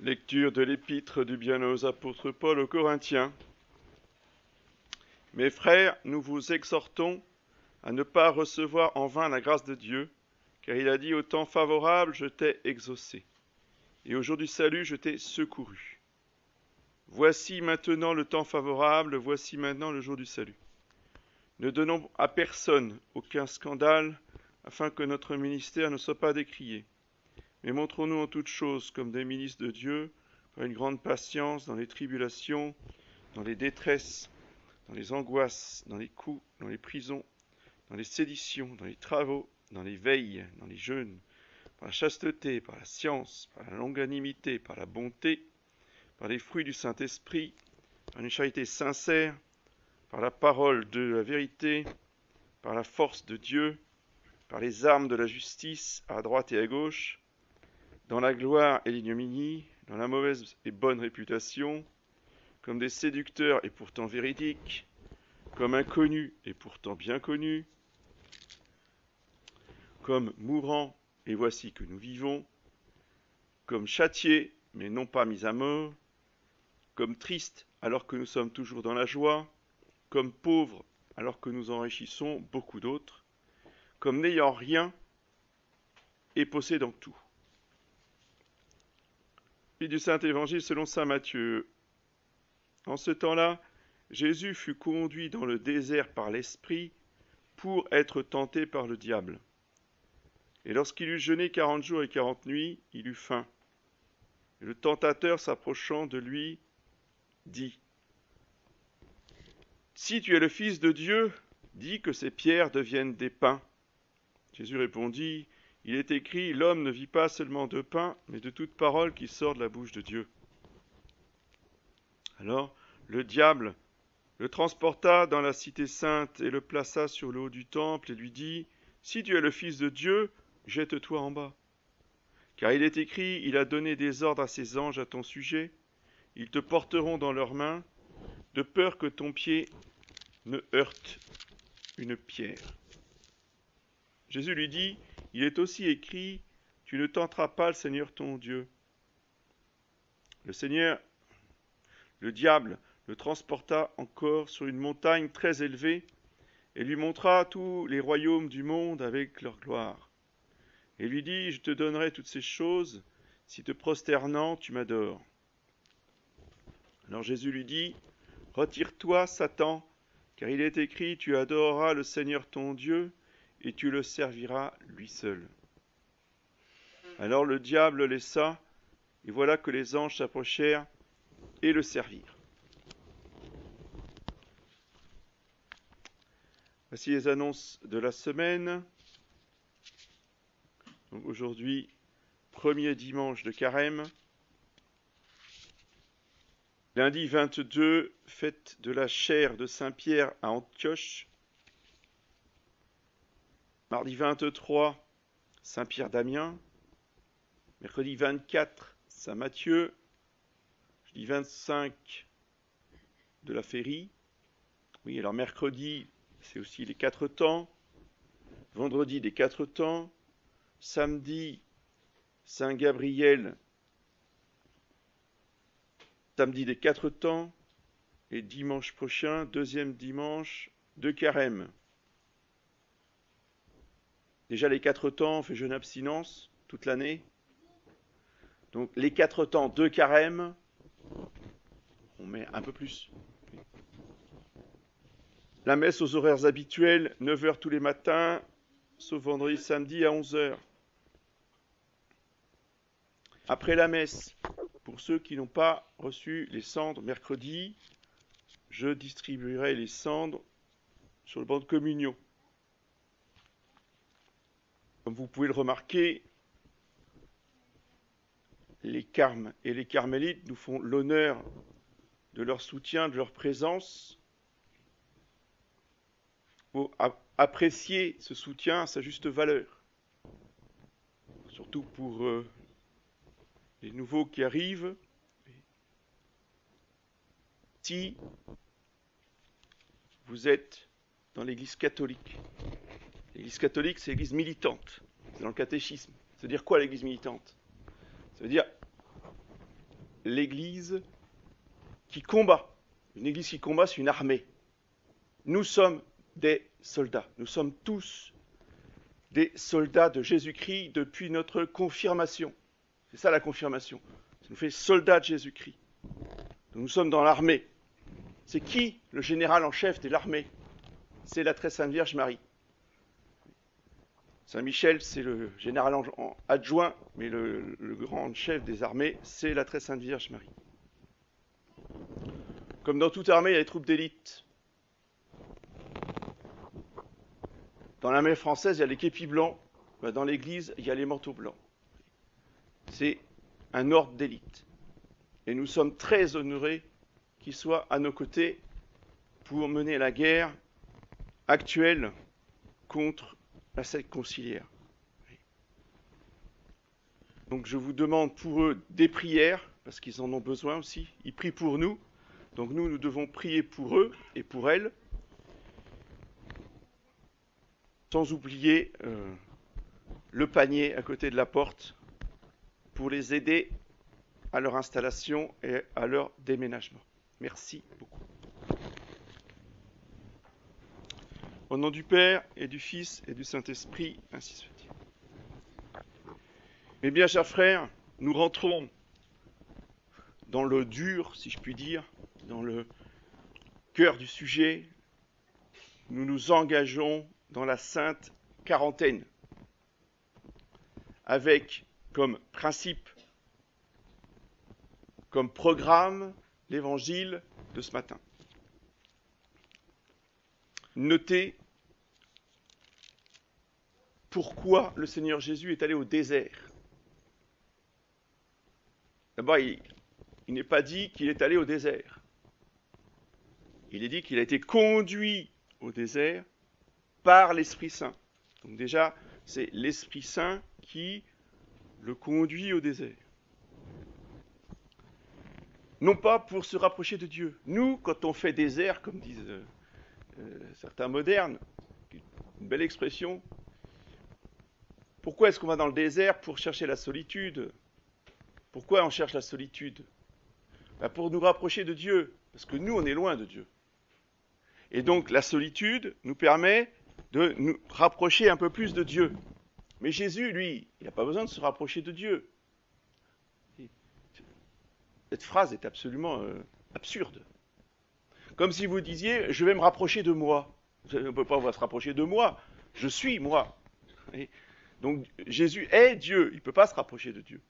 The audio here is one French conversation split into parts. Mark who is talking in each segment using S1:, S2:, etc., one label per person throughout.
S1: Lecture de l'épître du bienheureux apôtre Paul aux Corinthiens. Mes frères, nous vous exhortons à ne pas recevoir en vain la grâce de Dieu, car il a dit: au temps favorable, je t'ai exaucé, et au jour du salut, je t'ai secouru. Voici maintenant le temps favorable, voici maintenant le jour du salut. Ne donnons à personne aucun scandale, afin que notre ministère ne soit pas décrié. Mais montrons-nous en toutes choses comme des ministres de Dieu, par une grande patience dans les tribulations, dans les détresses, dans les angoisses, dans les coups, dans les prisons, dans les séditions, dans les travaux, dans les veilles, dans les jeûnes, par la chasteté, par la science, par la longanimité, par la bonté, par les fruits du Saint-Esprit, par une charité sincère, par la parole de la vérité, par la force de Dieu, par les armes de la justice, à droite et à gauche, dans la gloire et l'ignominie, dans la mauvaise et bonne réputation, comme des séducteurs et pourtant véridiques, comme inconnus et pourtant bien connus, comme mourants et voici que nous vivons, comme châtiés mais non pas mis à mort, comme tristes alors que nous sommes toujours dans la joie, comme pauvres alors que nous enrichissons beaucoup d'autres, comme n'ayant rien et possédant tout. Du Saint-Évangile selon saint Matthieu. En ce temps-là, Jésus fut conduit dans le désert par l'Esprit pour être tenté par le diable. Et lorsqu'il eut jeûné 40 jours et 40 nuits, il eut faim. Et le tentateur, s'approchant de lui, dit: Si tu es le Fils de Dieu, dis que ces pierres deviennent des pains. Jésus répondit: Il est écrit, l'homme ne vit pas seulement de pain, mais de toute parole qui sort de la bouche de Dieu. Alors le diable le transporta dans la cité sainte et le plaça sur le haut du temple et lui dit: Si tu es le Fils de Dieu, jette-toi en bas. Car il est écrit, il a donné des ordres à ses anges à ton sujet, ils te porteront dans leurs mains, de peur que ton pied ne heurte une pierre. Jésus lui dit: Il est aussi écrit, tu ne tenteras pas le Seigneur ton Dieu. Le diable, le transporta encore sur une montagne très élevée et lui montra tous les royaumes du monde avec leur gloire. Et lui dit: Je te donnerai toutes ces choses si te prosternant tu m'adores. Alors Jésus lui dit: Retire-toi, Satan, car il est écrit, tu adoreras le Seigneur ton Dieu et tu le serviras lui seul. Alors le diable le laissa, et voilà que les anges s'approchèrent et le servirent. Voici les annonces de la semaine. Donc aujourd'hui, premier dimanche de Carême. Lundi 22, fête de la chaire de Saint-Pierre à Antioche. Mardi 23, Saint-Pierre d'Amiens. Mercredi 24, Saint-Matthieu. Jeudi 25, de la Férie. Oui, alors mercredi, c'est aussi les 4 temps. Vendredi, des 4 temps. Samedi, Saint-Gabriel. Samedi des 4 temps. Et dimanche prochain, deuxième dimanche de Carême. Déjà les 4 temps, on fait jeûne abstinence toute l'année. Donc les 4 temps de Carême, on met un peu plus. La messe aux horaires habituels, 9h tous les matins, sauf vendredi, samedi à 11h. Après la messe, pour ceux qui n'ont pas reçu les cendres mercredi, je distribuerai les cendres sur le banc de communion. Comme vous pouvez le remarquer, les carmes et les carmélites nous font l'honneur de leur soutien, de leur présence. Il faut apprécier ce soutien à sa juste valeur. Surtout pour les nouveaux qui arrivent. Si vous êtes dans l'Église catholique, l'Église catholique, c'est l'Église militante. C'est dans le catéchisme. Ça veut dire quoi l'Église militante? Ça veut dire l'Église qui combat. Une Église qui combat, c'est une armée. Nous sommes des soldats. Nous sommes tous des soldats de Jésus-Christ depuis notre confirmation. C'est ça la confirmation. Ça nous fait soldats de Jésus-Christ. Nous sommes dans l'armée. C'est qui le général en chef de l'armée? C'est la très sainte Vierge Marie. Saint Michel, c'est le général adjoint, mais le grand chef des armées, c'est la très sainte Vierge Marie. Comme dans toute armée, il y a les troupes d'élite. Dans l'armée française, il y a les képis blancs. Dans l'église, il y a les manteaux blancs. C'est un ordre d'élite. Et nous sommes très honorés qu'ils soient à nos côtés pour mener la guerre actuelle contre la secte conciliaire. Donc je vous demande pour eux des prières, parce qu'ils en ont besoin aussi. Ils prient pour nous. Donc nous devons prier pour eux et pour elles. Sans oublier le panier à côté de la porte pour les aider à leur installation et à leur déménagement. Merci beaucoup. Au nom du Père et du Fils et du Saint-Esprit, ainsi soit-il. Mes bien chers frères, nous rentrons dans le dur, si je puis dire, dans le cœur du sujet. Nous nous engageons dans la sainte quarantaine, avec comme principe, comme programme, l'évangile de ce matin. Notez pourquoi le Seigneur Jésus est allé au désert. D'abord, il n'est pas dit qu'il est allé au désert. Il est dit qu'il a été conduit au désert par l'Esprit Saint. Donc déjà, c'est l'Esprit Saint qui le conduit au désert. Non pas pour se rapprocher de Dieu. Nous, quand on fait désert, comme disent certains modernes, une belle expression, pourquoi est-ce qu'on va dans le désert? Pour chercher la solitude. Pourquoi on cherche la solitude? Pour nous rapprocher de Dieu, parce que nous, on est loin de Dieu. Et donc, la solitude nous permet de nous rapprocher un peu plus de Dieu. Mais Jésus, lui, il n'a pas besoin de se rapprocher de Dieu. Cette phrase est absolument absurde. Comme si vous disiez, je vais me rapprocher de moi. On ne peut pas se rapprocher de moi, je suis moi. Et donc Jésus est Dieu, il ne peut pas se rapprocher de Dieu.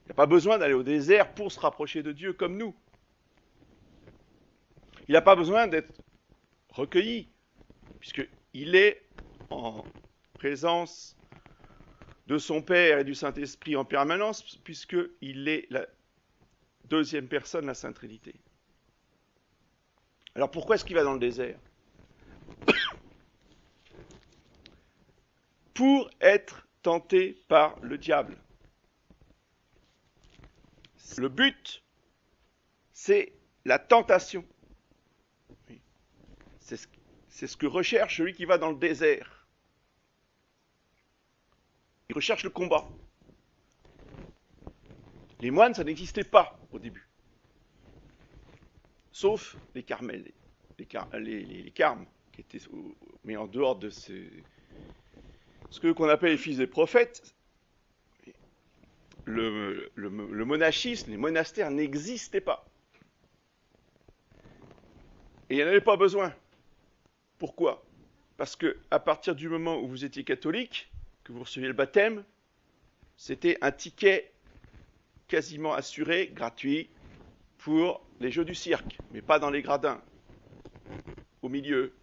S1: Il n'a pas besoin d'aller au désert pour se rapprocher de Dieu comme nous. Il n'a pas besoin d'être recueilli, puisqu'il est en présence de son Père et du Saint-Esprit en permanence, puisqu'il est la deuxième personne, la Sainte Trinité. Alors pourquoi est-ce qu'il va dans le désert? Pour être tenté par le diable. Le but, c'est la tentation. C'est ce que recherche celui qui va dans le désert. Il recherche le combat. Les moines, ça n'existait pas au début. Sauf les carmels, les carmes, qui étaient, mais en dehors de ce qu'on appelle les fils des prophètes, le monachisme, les monastères n'existaient pas. Et il n'y en avait pas besoin. Pourquoi? Parce qu'à partir du moment où vous étiez catholique, que vous receviez le baptême, c'était un ticket quasiment assuré, gratuit, pour les jeux du cirque, mais pas dans les gradins, au milieu,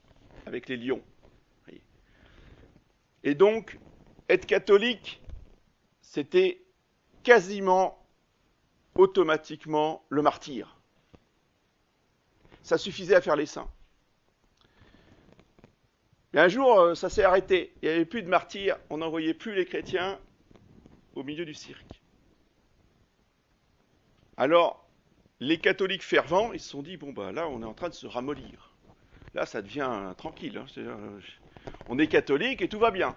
S1: avec les lions. Et donc, être catholique, c'était quasiment automatiquement le martyre. Ça suffisait à faire les saints. Et un jour, ça s'est arrêté. Il n'y avait plus de martyrs, on n'envoyait plus les chrétiens au milieu du cirque. Alors, les catholiques fervents, ils se sont dit, bon là, on est en train de se ramollir. Là, ça devient tranquille. On est catholique et tout va bien.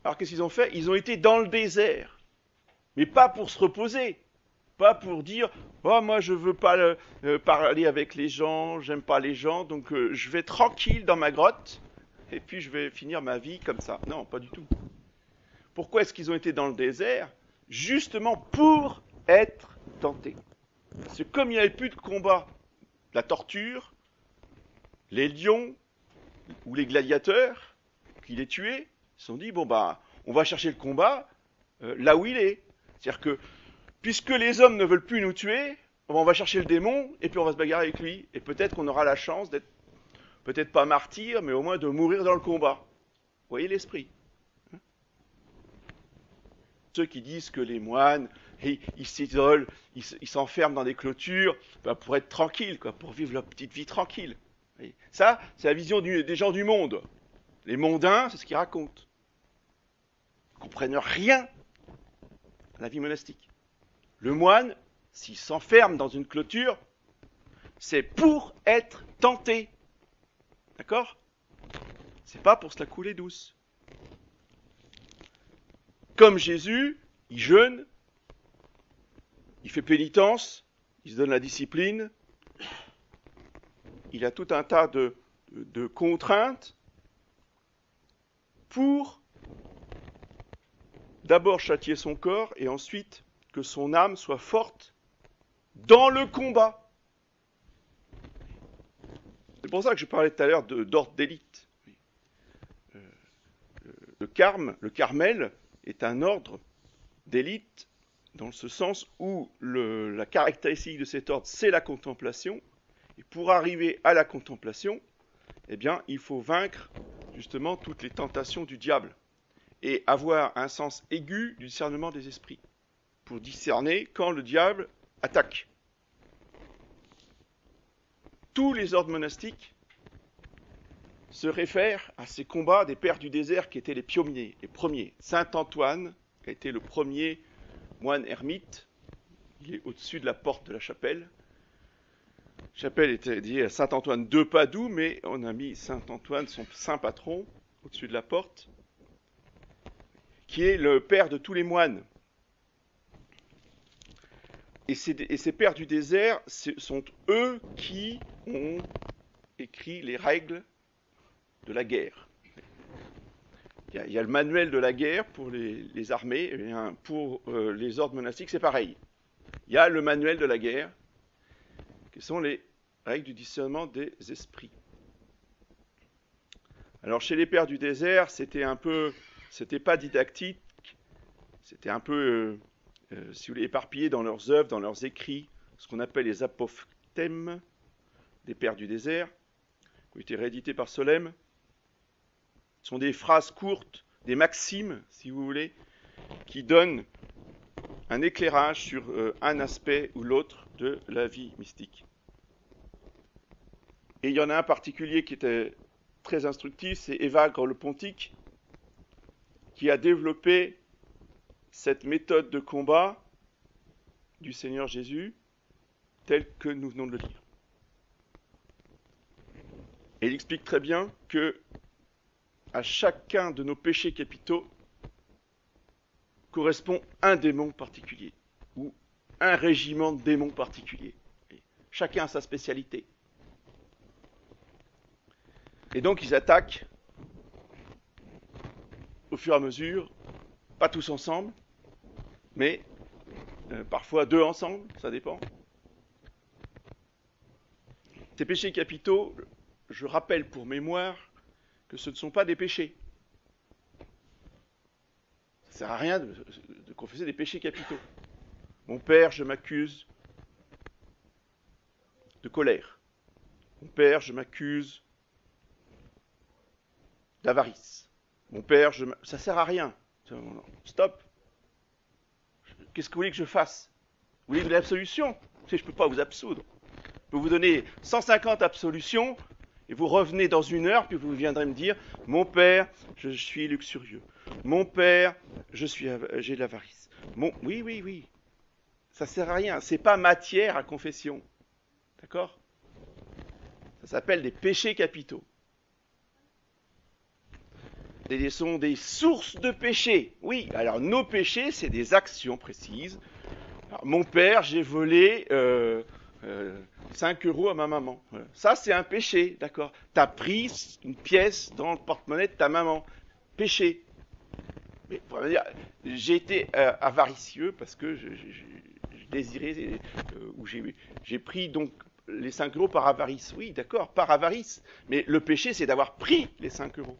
S1: Alors, qu'est-ce qu'ils ont fait? Ils ont été dans le désert. Mais pas pour se reposer. Pas pour dire oh moi je veux pas parler avec les gens, j'aime pas les gens, donc je vais tranquille dans ma grotte et puis je vais finir ma vie comme ça. Non, pas du tout. Pourquoi est-ce qu'ils ont été dans le désert? Justement pour être tentés. Parce que comme il n'y avait plus de combat, la torture, les lions ou les gladiateurs qui les tuaient, ils se sont dit bon bah on va chercher le combat là où il est. C'est-à-dire que puisque les hommes ne veulent plus nous tuer, on va chercher le démon et puis on va se bagarrer avec lui. Et peut-être qu'on aura la chance d'être, peut-être pas martyr, mais au moins de mourir dans le combat. Vous voyez l'esprit? Ceux qui disent que les moines, ils s'isolent, ils s'enferment dans des clôtures pour être tranquilles, quoi, pour vivre leur petite vie tranquille. Ça, c'est la vision des gens du monde. Les mondains, c'est ce qu'ils racontent. Ils ne comprennent rien à la vie monastique. Le moine, s'il s'enferme dans une clôture, c'est pour être tenté. D'accord? C'est pas pour se la couler douce. Comme Jésus, il jeûne, il fait pénitence, il se donne la discipline, il a tout un tas de contraintes pour d'abord châtier son corps et ensuite que son âme soit forte dans le combat. C'est pour ça que je parlais tout à l'heure d'ordre d'élite. Le Carmel, est un ordre d'élite dans ce sens où la caractéristique de cet ordre, c'est la contemplation. Et pour arriver à la contemplation, eh bien, il faut vaincre justement toutes les tentations du diable et avoir un sens aigu du discernement des esprits pour discerner quand le diable attaque. Tous les ordres monastiques se réfèrent à ces combats des pères du désert qui étaient les pionniers, les premiers. Saint Antoine a été le premier moine ermite. Il est au-dessus de la porte de la chapelle. La chapelle était dédiée à Saint Antoine de Padoue, mais on a mis Saint Antoine, son saint patron, au-dessus de la porte, qui est le père de tous les moines. Et ces pères du désert, ce sont eux qui ont écrit les règles de la guerre. Il y a le manuel de la guerre pour les armées, et pour les ordres monastiques, c'est pareil. Il y a le manuel de la guerre, qui sont les règles du discernement des esprits. Alors chez les pères du désert, c'était pas didactique, c'était un peu, si vous voulez, éparpillé dans leurs œuvres, dans leurs écrits, ce qu'on appelle les apophthegmes des pères du désert, qui ont été réédités par Solesmes. Ce sont des phrases courtes, des maximes, si vous voulez, qui donnent un éclairage sur un aspect ou l'autre de la vie mystique. Et il y en a un particulier qui était très instructif, c'est Évagre le Pontique, qui a développé cette méthode de combat du Seigneur Jésus telle que nous venons de le lire. Et il explique très bien que à chacun de nos péchés capitaux correspond un démon particulier ou un régiment de démons particulier. Et chacun a sa spécialité. Et donc ils attaquent au fur et à mesure, pas tous ensemble, mais parfois deux ensemble, ça dépend. Ces péchés capitaux, je rappelle pour mémoire que ce ne sont pas des péchés. Ça ne sert à rien de confesser des péchés capitaux. Mon père, je m'accuse de colère. Mon père, je m'accuse d'avarice. Mon père, ça ne sert à rien. Stop. Qu'est-ce que vous voulez que je fasse? Vous voulez de l'absolution? Je ne peux pas vous absoudre. Je peux vous donner 150 absolutions, et vous revenez dans 1 heure, puis vous viendrez me dire, mon père, je suis luxurieux. Mon père, j'ai de l'avarice. Oui. Ça ne sert à rien. Ce n'est pas matière à confession. D'accord? Ça s'appelle des péchés capitaux. Ce sont des sources de péchés. Oui, alors nos péchés, c'est des actions précises Alors, mon père, j'ai volé 5 euros à ma maman. Voilà. Ça, c'est un péché, d'accord. T'as pris une pièce dans le porte-monnaie de ta maman. Péché. Mais j'ai été avaricieux parce que je désirais, ou j'ai pris donc les 5 euros par avarice. Oui, d'accord, par avarice. Mais le péché, c'est d'avoir pris les 5 euros.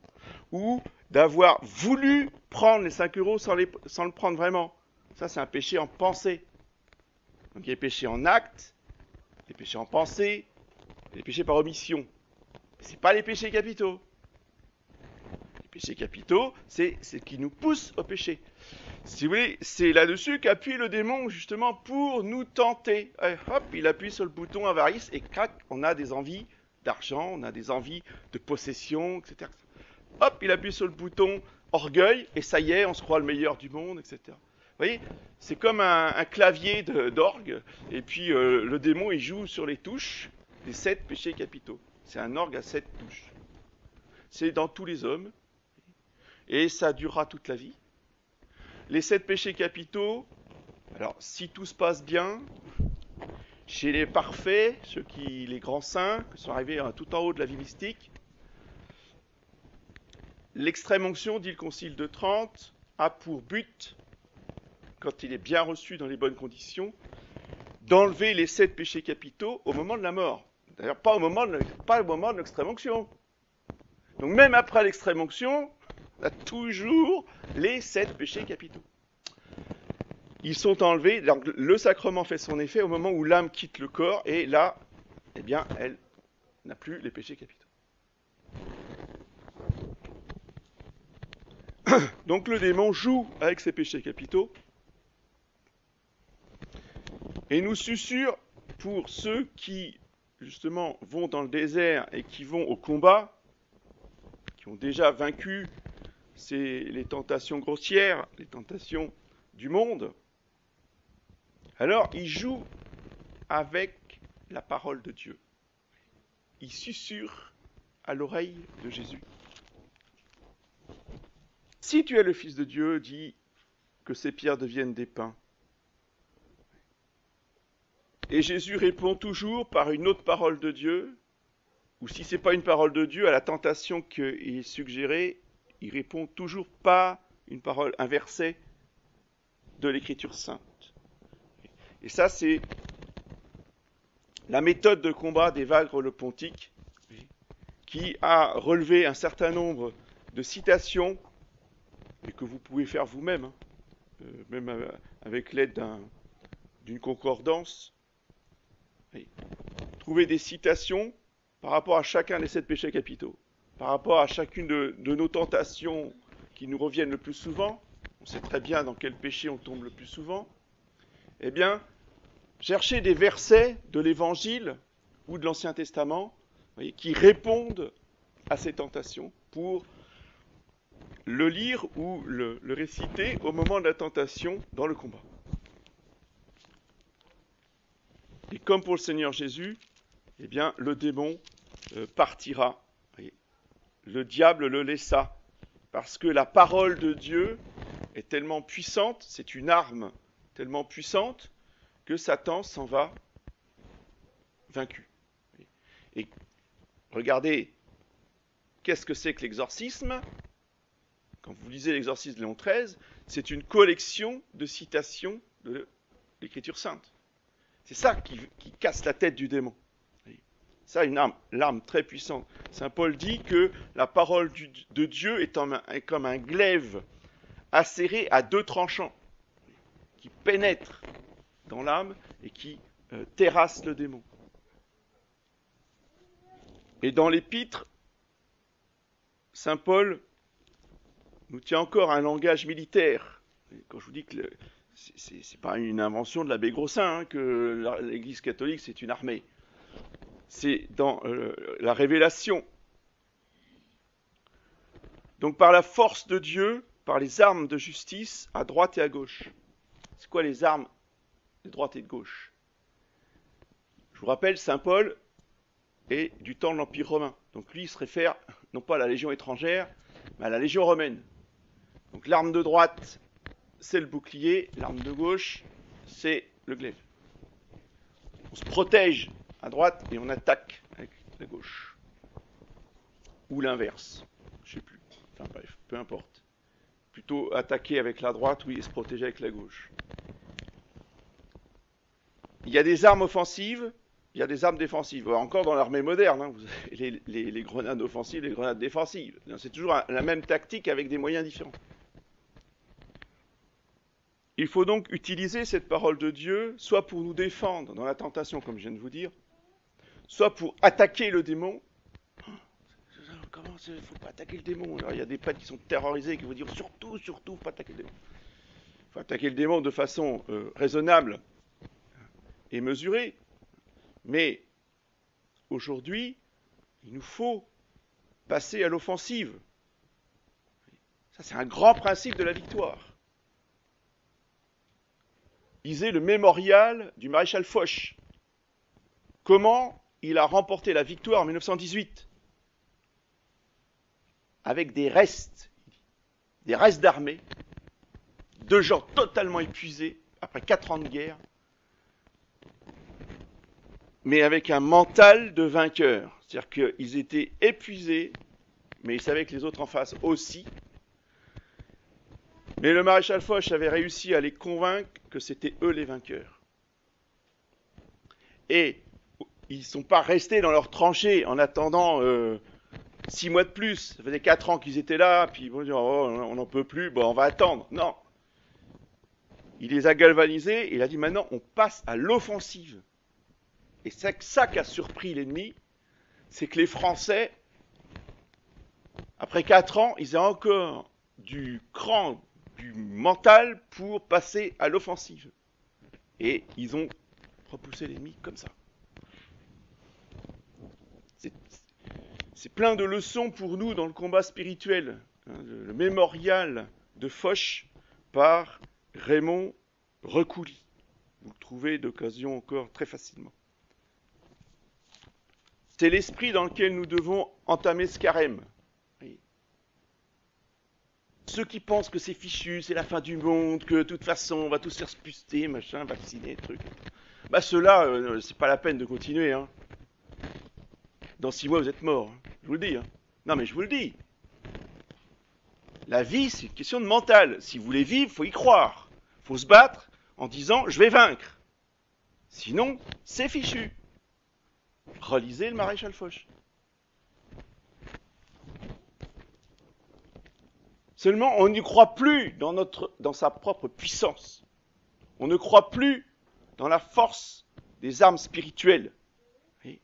S1: Ou d'avoir voulu prendre les 5 euros sans le prendre vraiment. Ça, c'est un péché en pensée. Donc il y a les péchés en acte, les péchés en pensée, et les péchés par omission. C'est pas les péchés capitaux. Les péchés capitaux, c'est ce qui nous pousse au péché. Si vous voulez, c'est là-dessus qu'appuie le démon, justement, pour nous tenter. Et hop, il appuie sur le bouton avarice, et crac, on a des envies d'argent, on a des envies de possession, etc. Hop, il appuie sur le bouton orgueil, et ça y est, on se croit le meilleur du monde, etc. Vous voyez, c'est comme un clavier d'orgue, et puis le démon, il joue sur les touches des 7 péchés capitaux. C'est un orgue à 7 touches. C'est dans tous les hommes, et ça durera toute la vie. Les 7 péchés capitaux, alors si tout se passe bien, chez les parfaits, les grands saints, qui sont arrivés tout en haut de la vie mystique, l'extrême onction, dit le Concile de Trente, a pour but, quand il est bien reçu dans les bonnes conditions, d'enlever les 7 péchés capitaux au moment de la mort. D'ailleurs, pas au moment de l'extrême onction. Donc même après l'extrême onction, on a toujours les 7 péchés capitaux. Ils sont enlevés, donc le sacrement fait son effet au moment où l'âme quitte le corps, et là, eh bien, elle n'a plus les péchés capitaux. Donc le démon joue avec ses péchés capitaux, et nous susurre, pour ceux qui, justement, vont dans le désert et qui vont au combat, qui ont déjà vaincu les tentations grossières, les tentations du monde, alors ils jouent avec la parole de Dieu. Ils susurrent à l'oreille de Jésus. Si tu es le Fils de Dieu, dis que ces pierres deviennent des pains. Et Jésus répond toujours par une autre parole de Dieu, ou si ce n'est pas une parole de Dieu, à la tentation qu'il est suggérée, il répond toujours par un verset de l'Écriture sainte. Et ça, c'est la méthode de combat d'Évagre le Pontique, qui a relevé un certain nombre de citations, et que vous pouvez faire vous-même, même avec l'aide d'une concordance. Trouver des citations par rapport à chacun des 7 péchés capitaux, par rapport à chacune de nos tentations qui nous reviennent le plus souvent. On sait très bien dans quel péché on tombe le plus souvent. Eh bien, chercher des versets de l'Évangile ou de l'Ancien Testament, qui répondent à ces tentations pour le lire ou le réciter au moment de la tentation dans le combat. Et comme pour le Seigneur Jésus, eh bien, le démon partira. Le diable le laissa, parce que la parole de Dieu est tellement puissante, c'est une arme tellement puissante, que Satan s'en va vaincu. Et regardez, qu'est-ce que c'est que l'exorcisme ? Quand vous lisez l'exorcisme de Léon XIII, c'est une collection de citations de l'Écriture sainte. C'est ça qui casse la tête du démon. Ça, l'arme très puissante. Saint Paul dit que la parole de Dieu est comme un glaive acéré à 2 tranchants, qui pénètre dans l'âme et qui terrasse le démon. Et dans l'épître, Saint Paul nous tient encore un langage militaire. Quand je vous dis que c'est pas une invention de l'abbé Grossin, que l'Église catholique c'est une armée. C'est dans la révélation. Donc par la force de Dieu, par les armes de justice, à droite et à gauche. C'est quoi les armes de droite et de gauche ? Je vous rappelle, Saint Paul est du temps de l'Empire romain. Donc lui, il se réfère non pas à la Légion étrangère, mais à la Légion romaine. Donc l'arme de droite, c'est le bouclier. L'arme de gauche, c'est le glaive. On se protège à droite et on attaque avec la gauche. Ou l'inverse, je ne sais plus. Enfin bref, peu importe. Plutôt attaquer avec la droite, oui, et se protéger avec la gauche. Il y a des armes offensives, il y a des armes défensives. Encore dans l'armée moderne, hein, vous avez les grenades offensives, les grenades défensives. C'est toujours la même tactique avec des moyens différents. Il faut donc utiliser cette parole de Dieu, soit pour nous défendre dans la tentation, comme je viens de vous dire, soit pour attaquer le démon. Comment il ne faut pas attaquer le démon? Alors, il y a des prêtres qui sont terrorisés, qui vont dire surtout, faut pas attaquer le démon. Il faut attaquer le démon de façon raisonnable et mesurée. Mais aujourd'hui, il nous faut passer à l'offensive. Ça, c'est un grand principe de la victoire. Lisez le mémorial du maréchal Foch. Comment il a remporté la victoire en 1918 avec des restes d'armée, de gens totalement épuisés après 4 ans de guerre, mais avec un mental de vainqueur. C'est-à-dire qu'ils étaient épuisés, mais ils savaient que les autres en face aussi. Mais le maréchal Foch avait réussi à les convaincre que c'était eux les vainqueurs. Et ils ne sont pas restés dans leurs tranchées en attendant 6 mois de plus. Ça faisait 4 ans qu'ils étaient là, puis ils vont dire oh, on n'en peut plus, bon, on va attendre. Non. Il les a galvanisés et il a dit maintenant on passe à l'offensive. Et c'est ça qui a surpris l'ennemi, c'est que les Français, après 4 ans, ils ont encore du cran, du mental pour passer à l'offensive. Et ils ont repoussé l'ennemi comme ça. C'est plein de leçons pour nous dans le combat spirituel. Le mémorial de Foch par Raymond Recouly. Vous le trouvez d'occasion encore très facilement. C'est l'esprit dans lequel nous devons entamer ce carême. Oui. Ceux qui pensent que c'est fichu, c'est la fin du monde, que de toute façon on va tous se faire spuster, machin, vacciner, truc. Bah ceux-là, c'est pas la peine de continuer. Hein. Dans 6 mois vous êtes morts, hein. Je vous le dis. Hein. Non mais je vous le dis. La vie c'est une question de mental. Si vous voulez vivre, faut y croire. Faut se battre en disant je vais vaincre. Sinon, c'est fichu. Relisez le maréchal Foch. Seulement, on n'y croit plus dans sa propre puissance. On ne croit plus dans la force des armes spirituelles. Oui.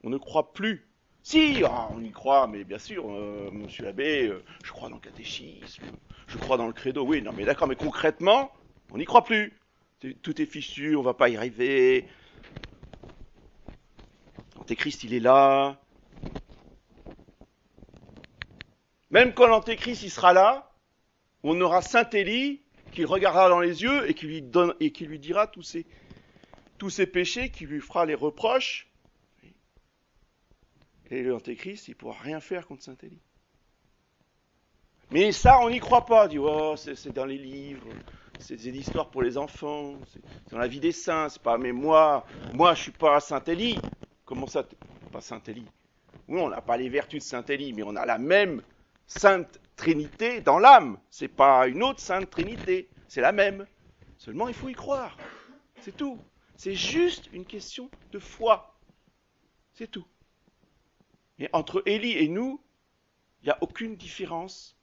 S1: On ne croit plus. Si, on y croit, mais bien sûr, monsieur l'abbé, je crois dans le catéchisme, je crois dans le credo. Oui, non, mais d'accord, mais concrètement, on n'y croit plus. Tout est fichu, on ne va pas y arriver. L'Antéchrist, il est là. Même quand l'Antéchrist, il sera là, on aura Saint Élie qui regardera dans les yeux et qui lui dira tous ses péchés, qui lui fera les reproches. Et l'Antéchrist, il ne pourra rien faire contre Saint Élie. Mais ça, on n'y croit pas. On dit, oh, c'est dans les livres, c'est des histoires pour les enfants, c'est dans la vie des saints, c'est pas, mais moi, je suis pas Saint Élie. Comment ça, pas Saint Élie? Oui, on n'a pas les vertus de Saint Élie, mais on a la même Sainte Trinité dans l'âme. C'est pas une autre Sainte Trinité, c'est la même. Seulement, il faut y croire. C'est tout. C'est juste une question de foi. C'est tout. Et entre Élie et nous, il n'y a aucune différence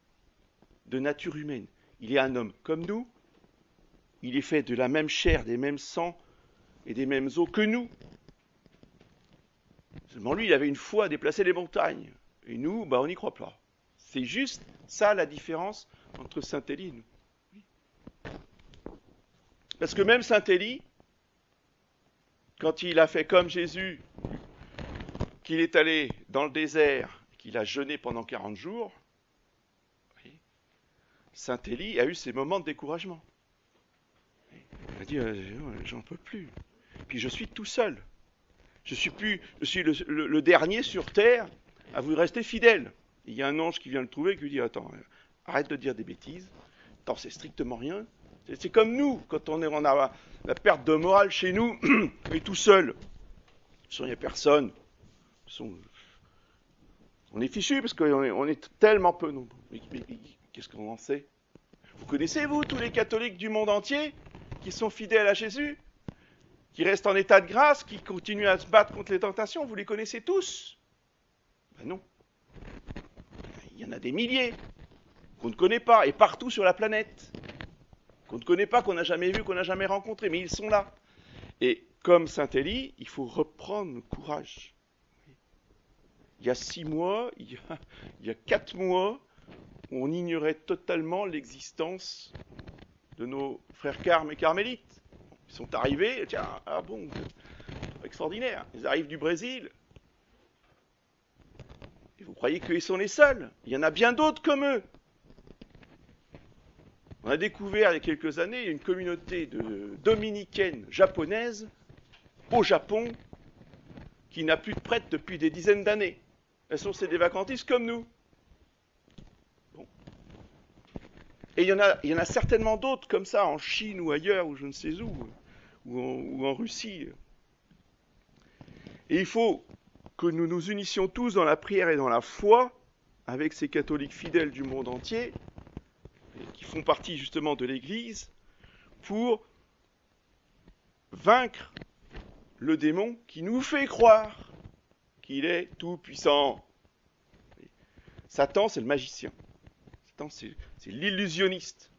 S1: de nature humaine. Il est un homme comme nous. Il est fait de la même chair, des mêmes sangs et des mêmes os que nous. Seulement lui, il avait une foi à déplacer les montagnes. Et nous, on n'y croit pas. C'est juste ça la différence entre Saint Élie et nous. Oui. Parce que même Saint Élie, quand il a fait comme Jésus, qu'il est allé dans le désert, qu'il a jeûné pendant 40 jours, oui, Saint Élie a eu ses moments de découragement. Il a dit, j'en peux plus. Puis je suis tout seul. Je suis le dernier sur terre à vous rester fidèle. Il y a un ange qui vient le trouver et qui lui dit, attends, arrête de dire des bêtises, t'en sais strictement rien, C'est comme nous, quand on a la perte de morale chez nous, on est tout seul. Il n'y a personne. On est fichu parce qu'on est tellement peu nombreux. Mais qu'est-ce qu'on en sait? Vous connaissez, vous, tous les catholiques du monde entier qui sont fidèles à Jésus, qui restent en état de grâce, qui continuent à se battre contre les tentations? Vous les connaissez tous? Ben non. Il y en a des milliers qu'on ne connaît pas, et partout sur la planète, qu'on ne connaît pas, qu'on n'a jamais vu, qu'on n'a jamais rencontré, mais ils sont là. Et comme Saint Élie, il faut reprendre courage. Il y a 6 mois, il y a 4 mois, on ignorait totalement l'existence de nos frères carmes et carmélites. Ils sont arrivés, tiens, ah bon, extraordinaire, ils arrivent du Brésil. Et vous croyez qu'ils sont les seuls? Il y en a bien d'autres comme eux. On a découvert il y a quelques années une communauté de dominicaines japonaises au Japon qui n'a plus de prêtres depuis des dizaines d'années. Elles sont des vacantistes comme nous. Bon. Et il y en a certainement d'autres comme ça en Chine ou ailleurs, ou je ne sais où, ou en Russie. Et il faut que nous nous unissions tous dans la prière et dans la foi avec ces catholiques fidèles du monde entier, qui font partie justement de l'Église, pour vaincre le démon qui nous fait croire qu'il est tout puissant. Satan, c'est le magicien. Satan, c'est l'illusionniste.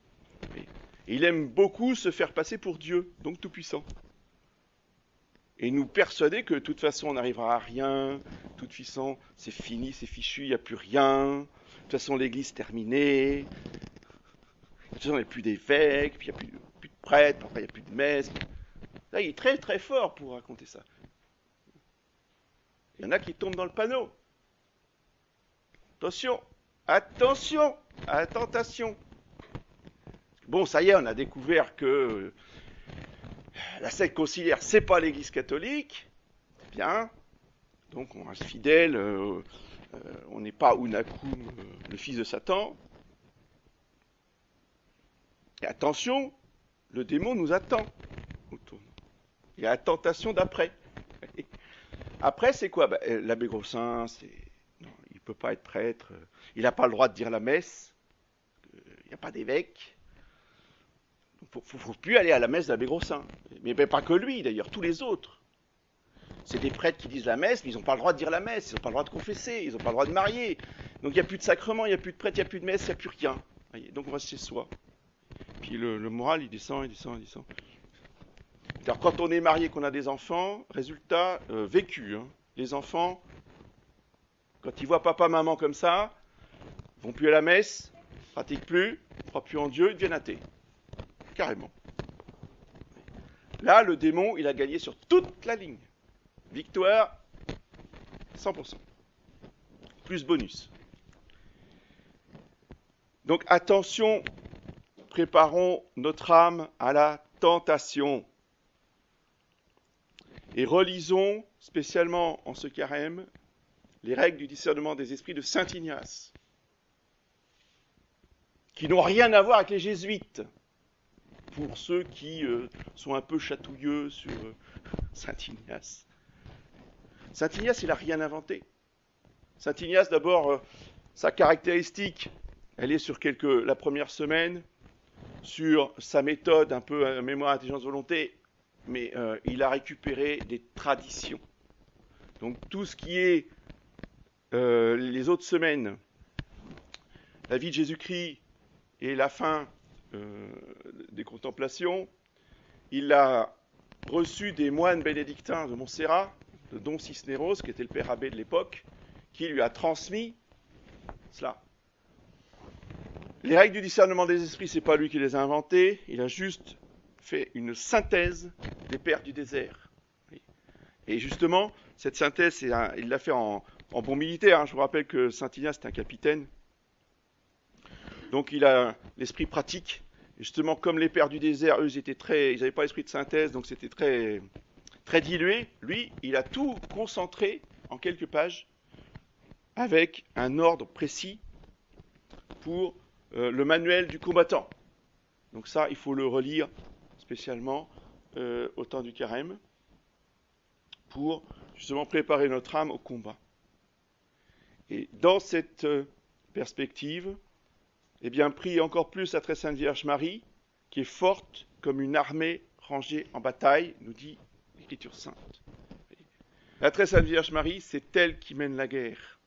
S1: Et il aime beaucoup se faire passer pour Dieu, donc tout puissant. Et nous persuader que de toute façon on n'arrivera à rien, tout puissant, c'est fini, c'est fichu, il n'y a plus rien, de toute façon l'église est terminée, de toute façon il n'y a plus d'évêques, puis il n'y a plus de prêtres, après il n'y a plus de messes. Là il est très très fort pour raconter ça. Il y en a qui tombent dans le panneau. Attention, attention à la tentation. Bon, ça y est, on a découvert que la secte conciliaire, c'est pas l'Église catholique. C'est bien. Donc on reste fidèle. On n'est pas Unakum, le fils de Satan. Et attention, le démon nous attend. Il y a la tentation d'après. Après, c'est quoi? L'abbé Grossin, non, il ne peut pas être prêtre. Il n'a pas le droit de dire la messe. Il n'y a pas d'évêque. Il ne faut plus aller à la messe de l'abbé Grossin. Mais pas que lui, d'ailleurs, tous les autres. C'est des prêtres qui disent la messe, mais ils n'ont pas le droit de dire la messe, ils n'ont pas le droit de confesser, ils n'ont pas le droit de marier. Donc il n'y a plus de sacrement, il n'y a plus de prêtre, il n'y a plus de messe, il n'y a plus rien. Donc on reste chez soi. Puis le moral, il descend, il descend, il descend. Alors quand on est marié, qu'on a des enfants, résultat vécu. Les enfants, quand ils voient papa, maman comme ça, ils vont plus à la messe, pratiquent plus, ne croient plus en Dieu, ils deviennent athées. Carrément. Là, le démon, il a gagné sur toute la ligne. Victoire, 100%. Plus bonus. Donc attention, préparons notre âme à la tentation. Et relisons, spécialement en ce carême, les règles du discernement des esprits de saint Ignace, qui n'ont rien à voir avec les jésuites, pour ceux qui sont un peu chatouilleux sur saint Ignace. Saint Ignace, il n'a rien inventé. Saint Ignace, d'abord, sa caractéristique, elle est sur la première semaine, sur sa méthode, un peu mémoire, intelligence, volonté, mais il a récupéré des traditions. Donc tout ce qui est les autres semaines, la vie de Jésus-Christ et la fin des contemplations, il a reçu des moines bénédictins de Montserrat, de Don Cisneros, qui était le père abbé de l'époque, qui lui a transmis cela. Les règles du discernement des esprits, c'est pas lui qui les a inventées, il a juste fait une synthèse des pères du désert. Et justement, cette synthèse, il l'a fait en bon militaire. Je vous rappelle que saint Ignace, c'est un capitaine. Donc il a l'esprit pratique. Et justement, comme les pères du désert, eux, ils n'avaient pas l'esprit de synthèse, donc c'était très, très dilué. Lui, il a tout concentré en quelques pages avec un ordre précis pour le manuel du combattant. Donc ça, il faut le relire spécialement au temps du carême pour justement préparer notre âme au combat. Et dans cette perspective, eh bien, prie encore plus la très sainte Vierge Marie, qui est forte comme une armée rangée en bataille, nous dit l'Écriture sainte. La très sainte Vierge Marie, c'est elle qui mène la guerre.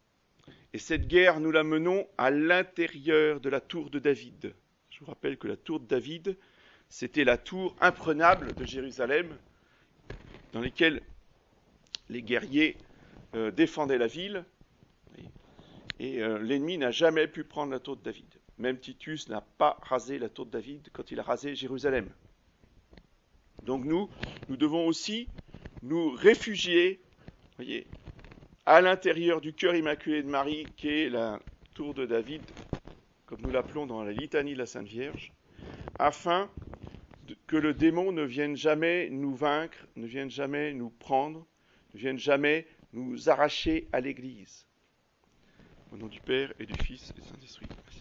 S1: Et cette guerre, nous la menons à l'intérieur de la tour de David. Je vous rappelle que la tour de David, c'était la tour imprenable de Jérusalem, dans laquelle les guerriers défendaient la ville. Et l'ennemi n'a jamais pu prendre la tour de David. Même Titus n'a pas rasé la tour de David quand il a rasé Jérusalem. Donc nous devons aussi nous réfugier, voyez, à l'intérieur du cœur immaculé de Marie, qui est la tour de David, comme nous l'appelons dans la litanie de la Sainte Vierge, afin que le démon ne vienne jamais nous vaincre, ne vienne jamais nous prendre, ne vienne jamais nous arracher à l'Église. Au nom du Père et du Fils et du Saint-Esprit. Merci.